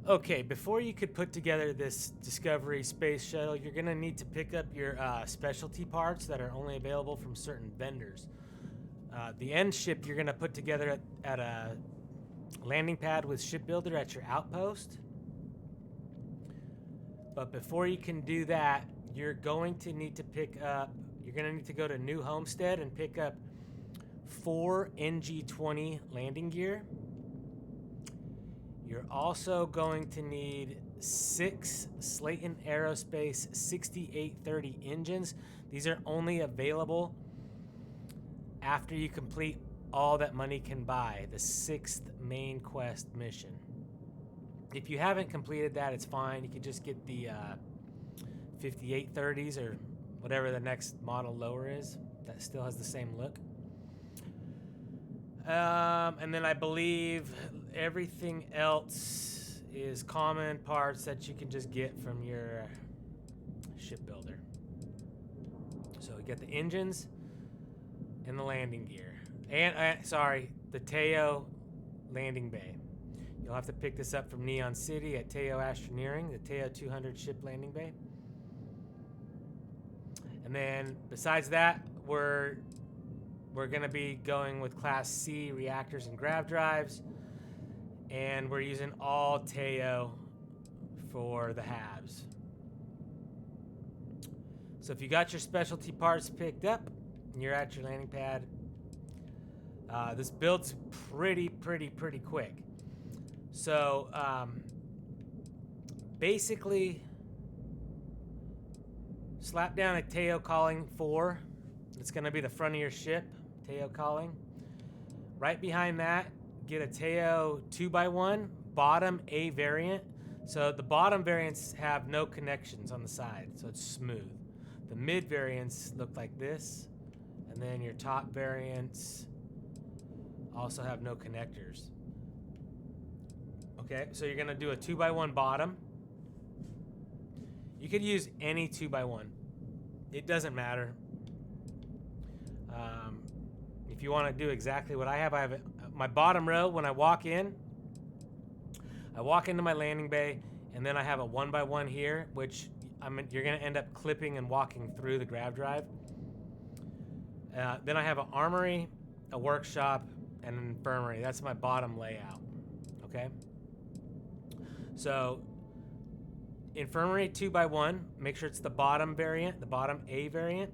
Okay, before you could put together this Discovery space shuttle, you're gonna need to pick up your specialty parts that are only available from certain vendors. The end ship you're gonna put together at a landing pad with shipbuilder at your outpost. But before you can do that, you're going to need to go to New Homestead and pick up 4 NG-20 landing gear. You're also going to need 6 Slayton Aerospace 6830 engines. These are only available after you complete all that money can buy, the 6th main quest mission. If you haven't completed that, it's fine. You can just get the 5830s or whatever the next model lower is. That still has the same look. And then I believe everything else is common parts that you can just get from your shipbuilder. So you get the engines and the landing gear. And, the Teo landing bay. You'll have to pick this up from Neon City at Teo Astroneering, the Teo 200 ship landing bay. And then besides that, we're going to be going with Class C reactors and grav drives. And we're using all Teo for the halves. So if you got your specialty parts picked up and you're at your landing pad, this build's pretty quick. So basically, slap down a Teo Calling 4. It's going to be the front of your ship, Teo Calling. Right behind that, get a Teo 2x1, bottom A variant. So the bottom variants have no connections on the side, so it's smooth. The mid variants look like this, and then your top variants also have no connectors. Okay, so you're gonna do a 2x1 bottom. You could use any 2x1. It doesn't matter. If you want to do exactly what I have my bottom row. When I walk in, I walk into my landing bay, and then I have a 1x1 here, which you're gonna end up clipping and walking through the grav drive. Then I have an armory, a workshop, and an infirmary. That's my bottom layout. Okay. So, infirmary 2x1. Make sure it's the bottom variant, the bottom A variant.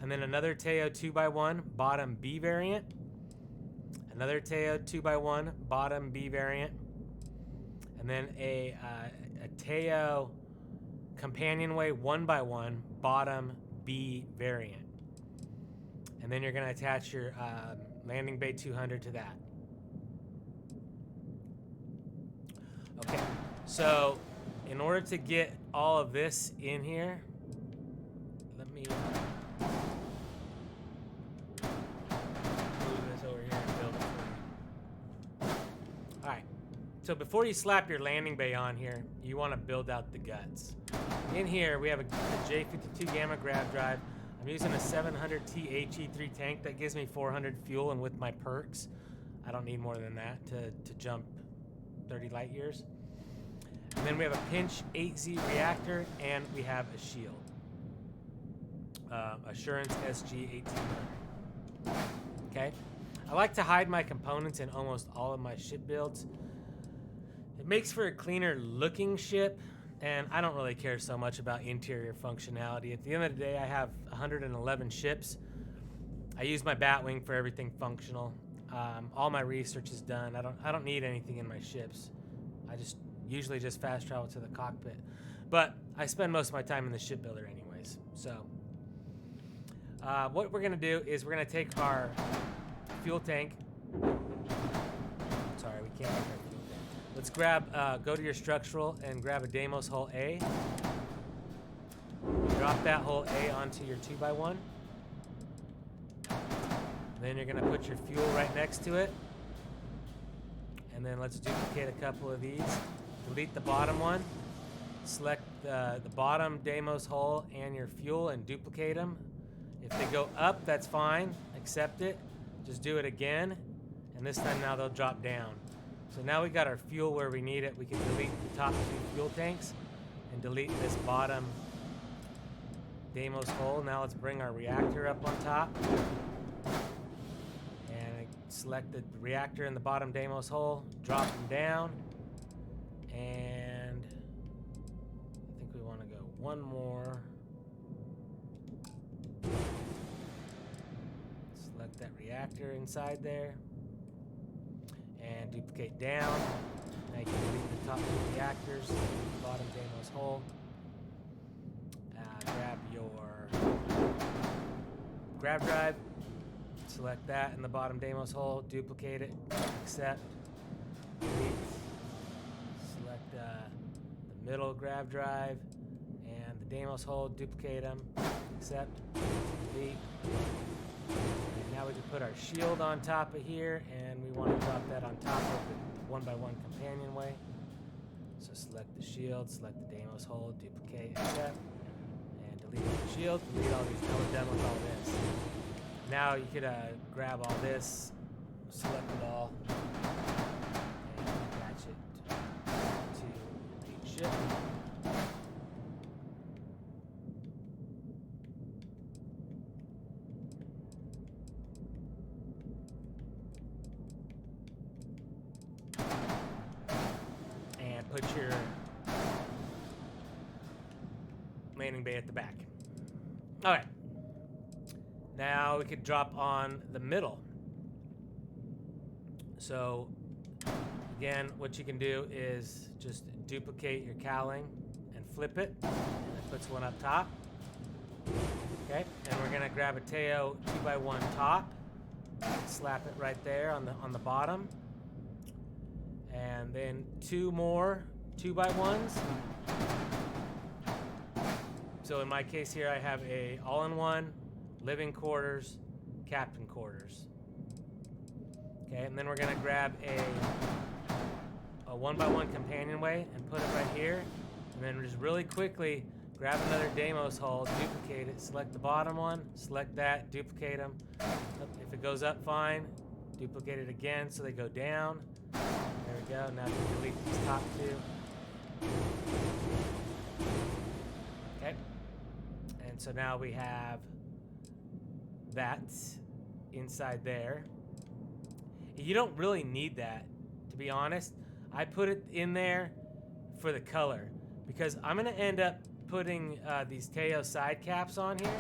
And then another Teo 2x1, bottom B variant. Another Teo 2x1, bottom B variant. And then a Teo Companionway 1x1, bottom B variant. And then you're going to attach your landing bay 200 to that. Okay, so in order to get all of this in here, let me move this over here and build it for you. All right, so before you slap your landing bay on here, you want to build out the guts. In here, we have a J52 Gamma grav drive. I'm using a 700T HE3 tank that gives me 400 fuel, and with my perks, I don't need more than that to jump 30 light years. And then we have a Pinch 8Z reactor, and we have a shield. Assurance SG 1800. Okay? I like to hide my components in almost all of my ship builds. It makes for a cleaner looking ship, and I don't really care so much about interior functionality. At the end of the day, I have 111 ships. I use my Batwing for everything functional. All my research is done. I don't need anything in my ships. I usually just fast travel to the cockpit. But I spend most of my time in the shipbuilder anyways. So what we're gonna do is we're gonna take our fuel tank. Sorry, we can't make our fuel tank. Let's go to your structural and grab a Deimos hull A. Drop that hull A onto your 2x1. Then you're gonna put your fuel right next to it. And then let's duplicate a couple of these. Delete the bottom one. Select the bottom Deimos hull and your fuel and duplicate them. If they go up, that's fine. Accept it. Just do it again. And this time now they'll drop down. So now we got our fuel where we need it. We can delete the top 2 fuel tanks and delete this bottom Deimos hole. Now let's bring our reactor up on top. And I select the reactor in the bottom Deimos hole, drop them down. And I think we want to go one more. Select that reactor inside there. And duplicate down. Now you can delete the top 2 reactors, the bottom Deimos hole. Grab your grab drive, select that in the bottom Deimos hole, duplicate it, accept, delete, select the middle grab drive and the Deimos hole, duplicate them, accept, delete. And now we can put our shield on top of here, and we want to drop that on top of the 1x1 companionway. So select the shield, select the Deimos hole, duplicate, accept. Delete the shield, delete all these, now we're done with all this. Now you could grab all this, select it all, and attach it to the ship. And put your landing bay at the back. Okay. Now we could drop on the middle. So again, what you can do is just duplicate your cowling and flip it, and it puts one up top. Okay, and we're gonna grab a Teo 2x1 top, slap it right there on the bottom, and then 2 more 2x1s. So in my case here, I have a all-in-one, living quarters, captain quarters. Okay, and then we're gonna grab a 1x1 companionway and put it right here. And then just really quickly, grab another Deimos hull, duplicate it, select the bottom one, select that, duplicate them. If it goes up, fine. Duplicate it again so they go down. There we go, now you can delete these top 2. Okay. And so now we have that inside there. You don't really need that, to be honest. I put it in there for the color because I'm gonna end up putting these Teo side caps on here,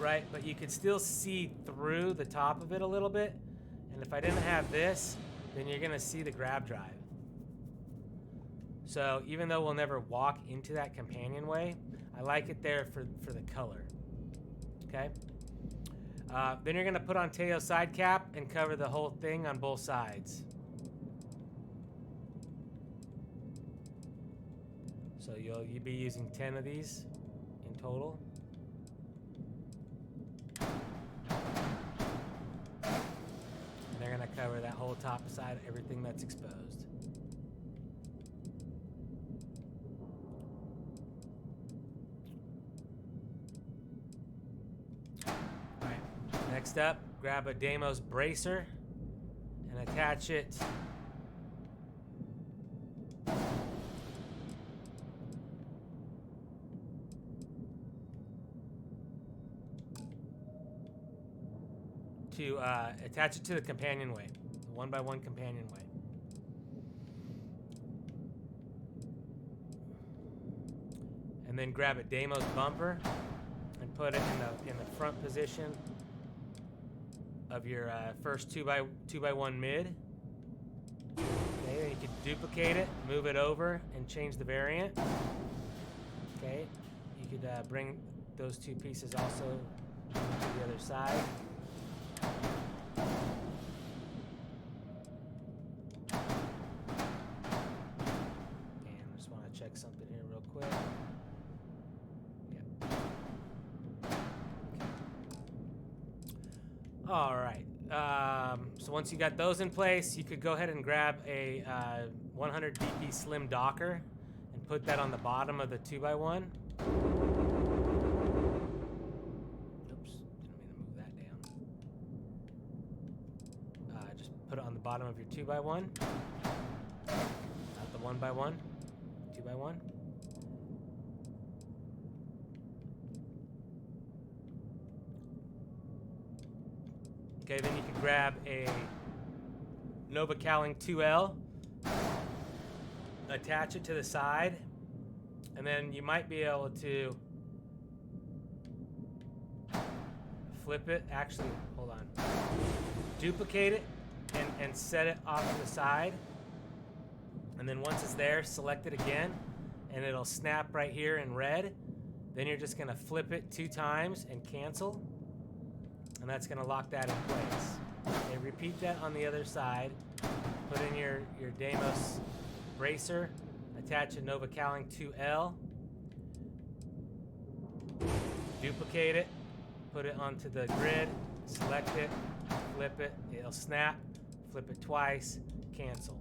right? But you could still see through the top of it a little bit. And if I didn't have this, then you're gonna see the grab drive. So even though we'll never walk into that companionway, I like it there for the color. Okay. Then you're gonna put on Teo side cap and cover the whole thing on both sides. So you'll be using 10 of these in total. And they're gonna cover that whole top side, everything that's exposed. Next up, grab a Deimos bracer and attach it to the companionway, the 1x1 companionway. And then grab a Deimos bumper and put it in the front position of your first 2x1 mid. Okay, then you can duplicate it, move it over, and change the variant. Okay, you could bring those 2 pieces also to the other side. And I just want to check something here real quick. All right, so once you got those in place, you could go ahead and grab a 100 DP slim docker and put that on the bottom of the 2x1. Oops, didn't mean to move that down. Just put it on the bottom of your 2x1. Not the 1x1. 2x1. Okay, then you can grab a Nova Cowling 2L, attach it to the side, and then you might be able to flip it. Actually, hold on. Duplicate it and set it off to the side. And then once it's there, select it again, and it'll snap right here in red. Then you're just gonna flip it 2 times and cancel. And that's gonna lock that in place. Okay, repeat that on the other side. Put in your Deimos bracer, attach a Nova Cowling 2L, duplicate it, put it onto the grid, select it, flip it, it'll snap, flip it twice, cancel.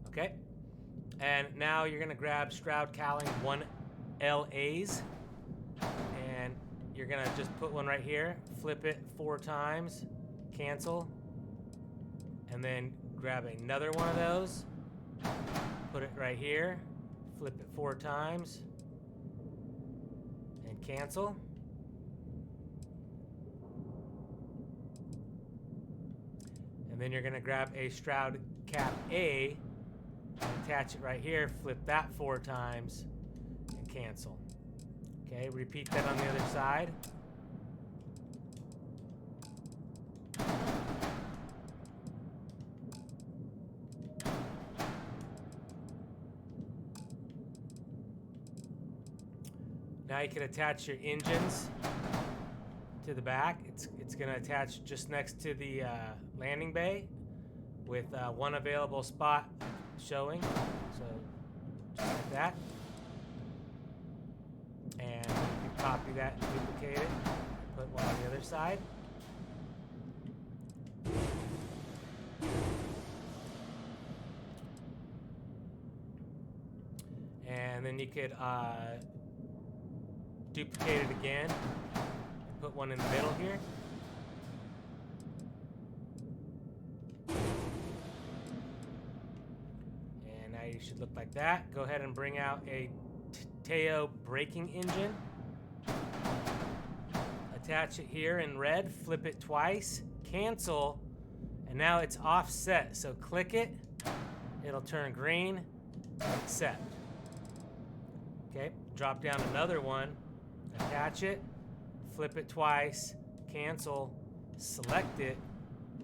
Okay, and now you're gonna grab Stroud Cowling 1LAs, and you're gonna just put one right here, flip it 4 times, cancel, and then grab another one of those, put it right here, flip it 4 times, and cancel. And then you're gonna grab a Stroud Cap A, and attach it right here, flip that 4 times, and cancel. Okay, repeat that on the other side. Now you can attach your engines to the back. It's going to attach just next to the landing bay with 1 available spot showing. So just like that. And you can copy that and duplicate it. Put one on the other side. And then you could duplicate it again and put one in the middle here. And now you should look like that. Go ahead and bring out a Teo braking engine. Attach it here in red, flip it twice, cancel, and now it's offset. So click it, it'll turn green, accept. Okay, drop down another one, attach it, flip it twice, cancel, select it,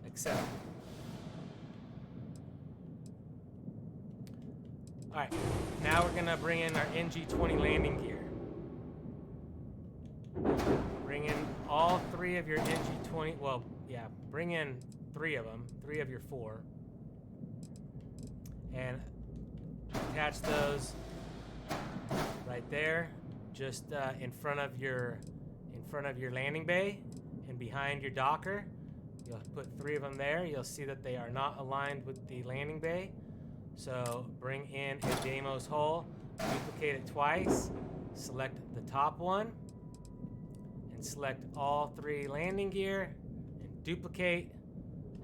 accept. All right, now we're gonna bring in our NG20 landing gear. Bring in all 3 of your NG20, well, yeah, bring in 3 of them, 3 of your 4. And attach those right there, just in front of your landing bay and behind your docker. You'll put 3 of them there. You'll see that they are not aligned with the landing bay. So bring in a Deimos hole, duplicate it twice, select the top one, and select all 3 landing gear, and duplicate,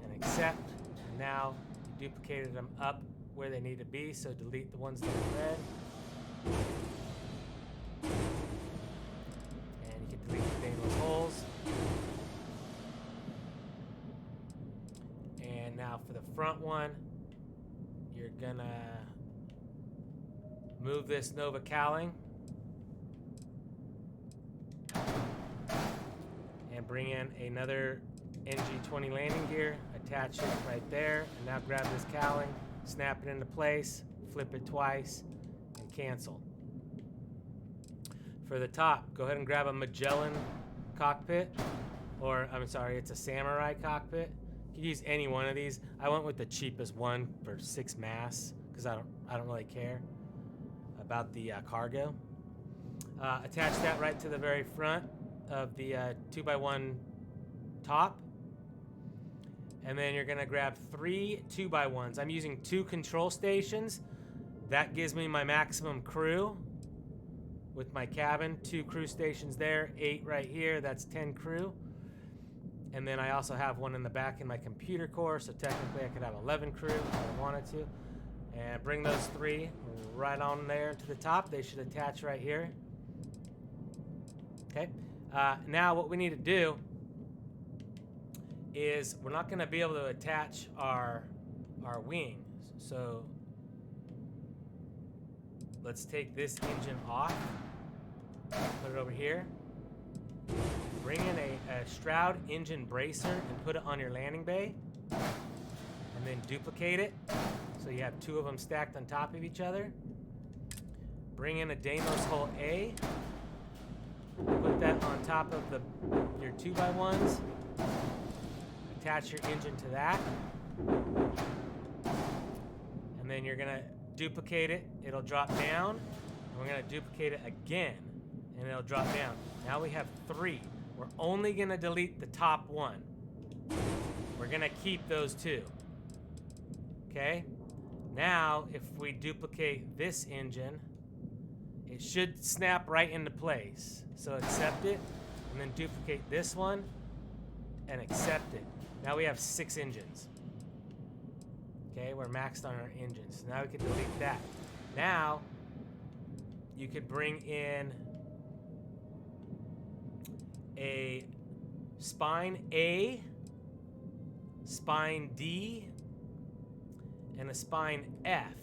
and accept. And now you duplicated them up where they need to be, so delete the ones that are red. And you can delete the Deimos holes. And now for the front one, you're gonna move this Nova Cowling and bring in another NG20 landing gear, attach it right there, and now grab this cowling, snap it into place, flip it twice, and cancel. For the top, go ahead and grab a Magellan cockpit, or I'm sorry, it's a Samurai cockpit. You can use any one of these. I went with the cheapest one for 6 mass because I don't really care about the cargo. Attach that right to the very front of the 2x1 top, and then you're gonna grab 3 2x1s. I'm using 2 control stations. That gives me my maximum crew with my cabin. 2 crew stations there, 8 right here. That's 10 crew. And then I also have one in the back in my computer core, so technically I could have 11 crew if I wanted to. And bring those 3 right on there to the top. They should attach right here. Okay. Now what we need to do is we're not going to be able to attach our wings. So let's take this engine off. Put it over here. Bring in a Stroud engine bracer and put it on your landing bay. And then duplicate it. So you have 2 of them stacked on top of each other. Bring in a Deimos hull A. Put that on top of your 2x1s. Attach your engine to that. And then you're gonna duplicate it. It'll drop down. And we're gonna duplicate it again. And it'll drop down. Now we have 3. We're only gonna delete the top one. We're gonna keep those 2. Okay? Now, if we duplicate this engine, it should snap right into place. So accept it, and then duplicate this one, and accept it. Now we have 6 engines. Okay, we're maxed on our engines. Now we can delete that. Now, you could bring in a spine A, spine D, and a spine F.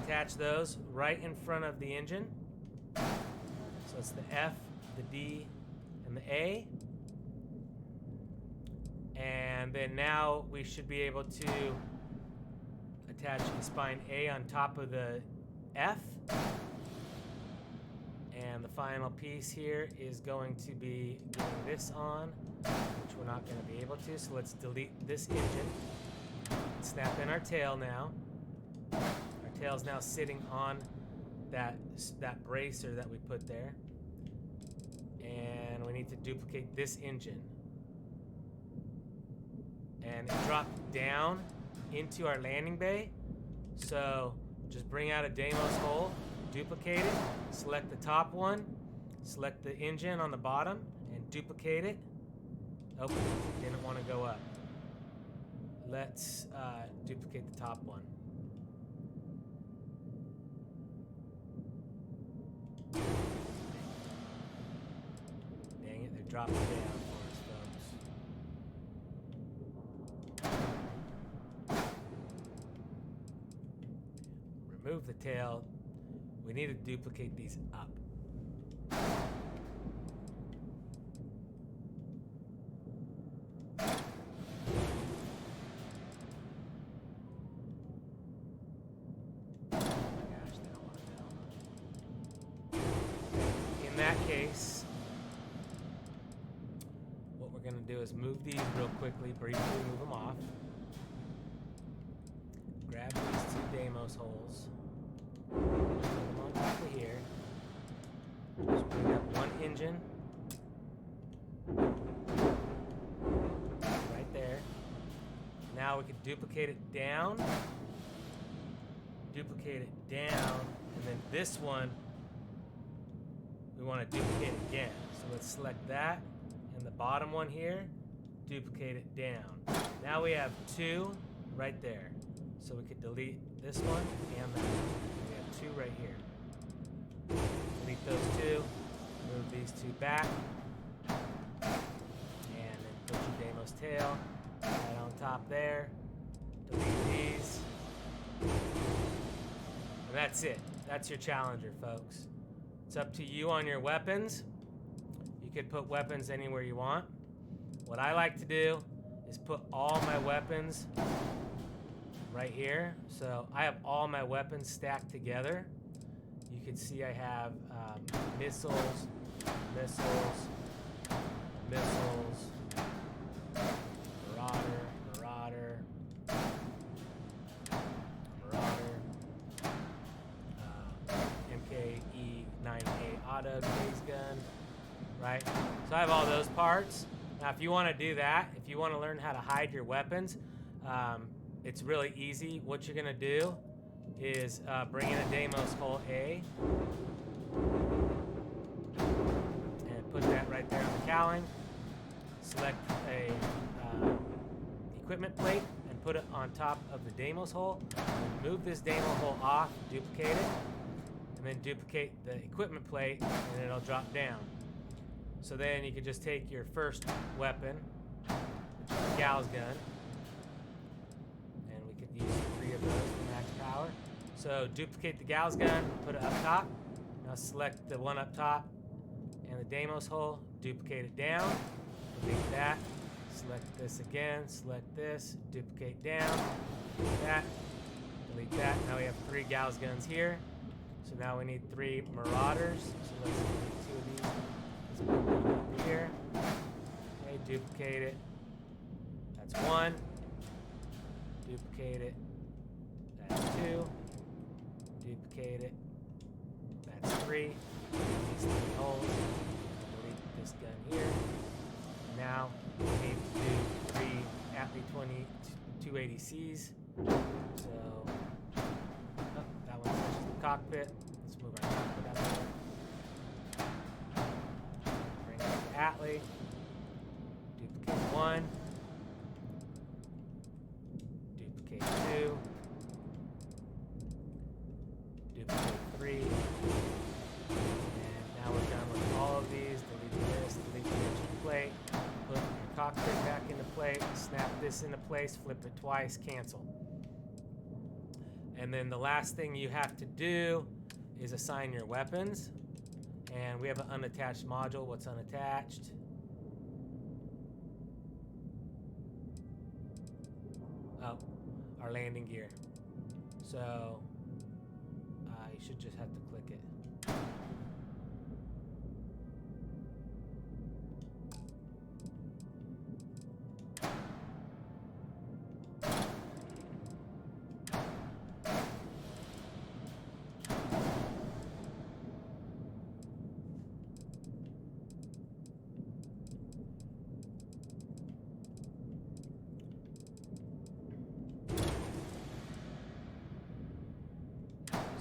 Attach those right in front of the engine. So it's the F, the D, and the A. And then now we should be able to attach the spine A on top of the F. And the final piece here is going to be getting this on, which we're not going to be able to. So let's delete this engine. Snap in our tail now. Our tail's now sitting on that bracer that we put there. And we need to duplicate this engine. And it dropped down into our landing bay. So just bring out a Deimos hull, duplicate it, select the top one, select the engine on the bottom, and duplicate it. Oh, didn't want to go up. Let's duplicate the top one. Dang it, they're dropping down for us, folks. Remove the tail. We need to duplicate these up. In that case, what we're going to do is move these real quickly, briefly move them off. Grab these 2 Deimos holes. Put them on top of here. Just bring up one engine. Right there. Now we can duplicate it down. Duplicate it down. And then this one, we want to duplicate it again. So let's select that. And the bottom one here, duplicate it down. Now we have 2 right there. So we could delete this one and that one. We have 2 right here. Delete those 2. Move these 2 back. And then put your Deimos tail right on top there. Delete these. And that's it. That's your Challenger, folks. It's up to you on your weapons. You could put weapons anywhere you want. What I like to do is put all my weapons right here. So I have all my weapons stacked together. You can see I have missiles, missiles, missiles, Marauder, MKE-9A auto gaze gun, right? So I have all those parts. Now if you want to do that, if you want to learn how to hide your weapons, it's really easy. What you're going to do is bring in a Deimos hull A and put that right there on the cowling. select a equipment plate and put it on top of the Deimos hole. Move this Deimos hole off, duplicate it, and then duplicate the equipment plate, and it'll drop down. So then you could just take your first weapon, which is the Gal's gun, and we could use 3 of those for max power. So duplicate the Gal's gun, put it up top. Now select the one up top and the Deimos hole, duplicate it down, delete that, select this again, select this, duplicate down, delete that, delete that. Now we have 3 Gal's guns here. So now we need 3 Marauders. So let's do 2 of these. Let's put one up here. Okay, duplicate it. That's 1. Duplicate it. That's 2. Duplicate it. That's 3. These 3 holes. Delete this gun here. Now we need to do 3 Atlee 20 280Cs. So that one touches the cockpit. Let's move our cockpit out of there. Bring up the Atlee. Duplicate 1. Duplicate 2. Duplicate 3. And now we're done with all of these. Delete this, delete the engine plate. Put your cockpit back into plate. Snap this into place, flip it twice, cancel. And then the last thing you have to do is assign your weapons. And we have an unattached module. What's unattached? Oh, our landing gear. So you should just have to click it.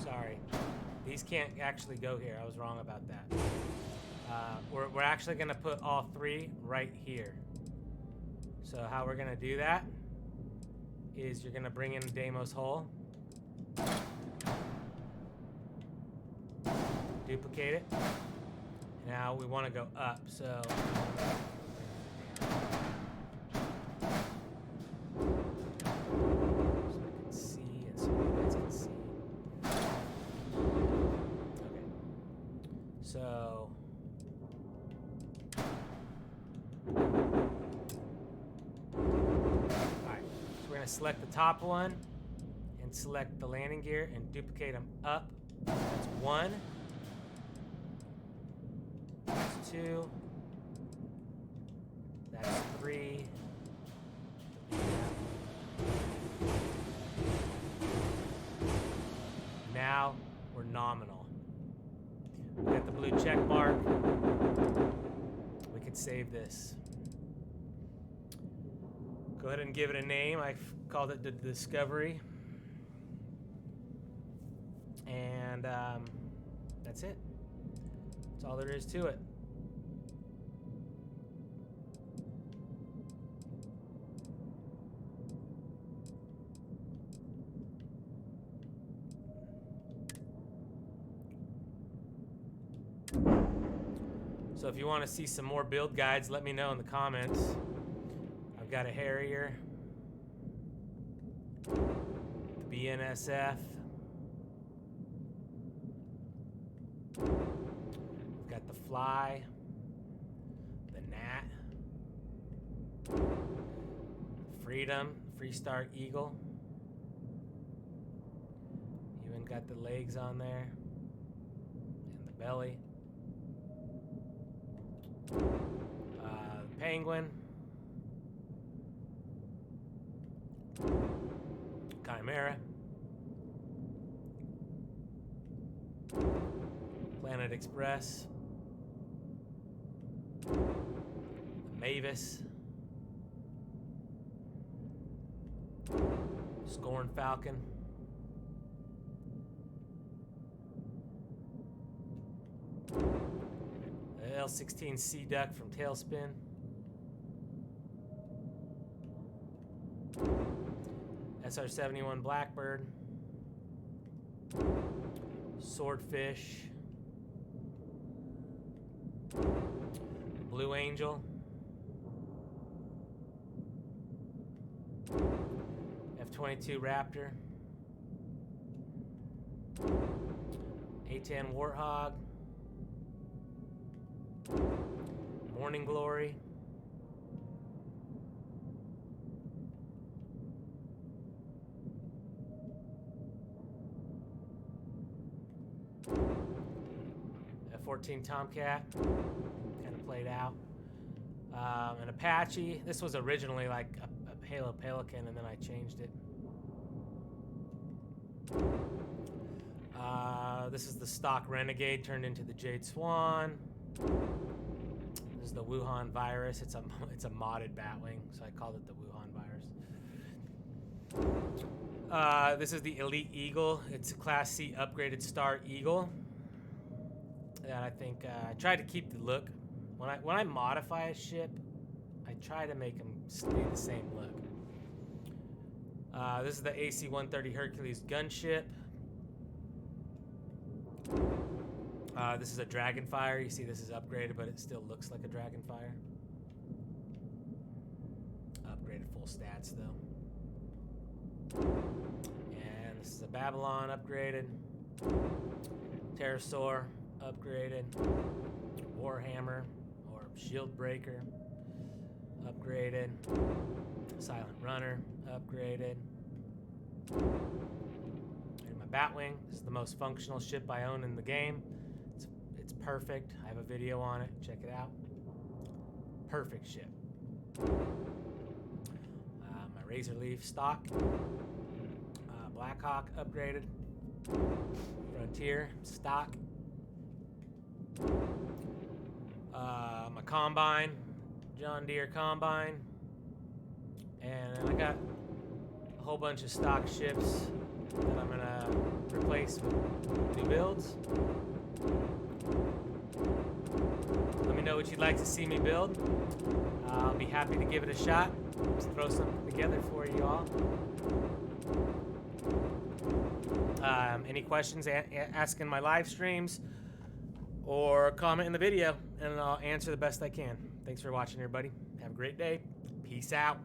Sorry, these can't actually go here. I was wrong about that. We're actually gonna put all 3 right here. So how we're gonna do that is you're gonna bring in the Deimos hole, duplicate it. Now we want to go up, so I can see and so you guys can see. Okay. So alright. So we're gonna select the top one and select the landing gear and duplicate them up. That's 1. That's 2. That's 3. Now we're nominal. We got the blue check mark. We could save this. Go ahead and give it a name. I've called it the Discovery. And that's it. That's all there is to it. So if you want to see some more build guides, let me know in the comments. I've got a Harrier, the BNSF, we've got the Fly, the Gnat, Freedom, Freestar Eagle. Even got the legs on there and the belly. Penguin, Chimera, Planet Express, Mavis, Scorn Falcon, the L-16 Sea Duck from Tailspin, SR-71 Blackbird, Swordfish, Blue Angel, F-22 Raptor, A-10 Warthog, Morning Glory, F-14 Tomcat, kind of played out. An Apache. This was originally like a Halo Pelican, and then I changed it. This is the stock Renegade turned into the Jade Swan. This is the Wuhan virus. It's a modded Batwing, so I called it the Wuhan virus. This is the Elite Eagle. It's a Class C upgraded Star Eagle. That I think I tried to keep the look. When I modify a ship, I try to make them stay the same look. This is the AC-130 Hercules gunship. This is a Dragonfire. You see this is upgraded, but it still looks like a Dragonfire. Upgraded full stats, though. And this is a Babylon upgraded. Pterosaur upgraded. Warhammer or Shield Breaker upgraded. Silent Runner upgraded. And my Batwing. This is the most functional ship I own in the game. It's perfect. I have a video on it. Check it out. Perfect ship. My Razor Leaf stock. Blackhawk upgraded. Frontier stock. My Combine. John Deere Combine. And I got a whole bunch of stock ships that I'm gonna replace with new builds. Let me know what you'd like to see me build. I'll be happy to give it a shot. Just throw something together for you all. Any questions, ask in my live streams or comment in the video, and I'll answer the best I can. Thanks for watching, everybody. Have a great day. Peace out.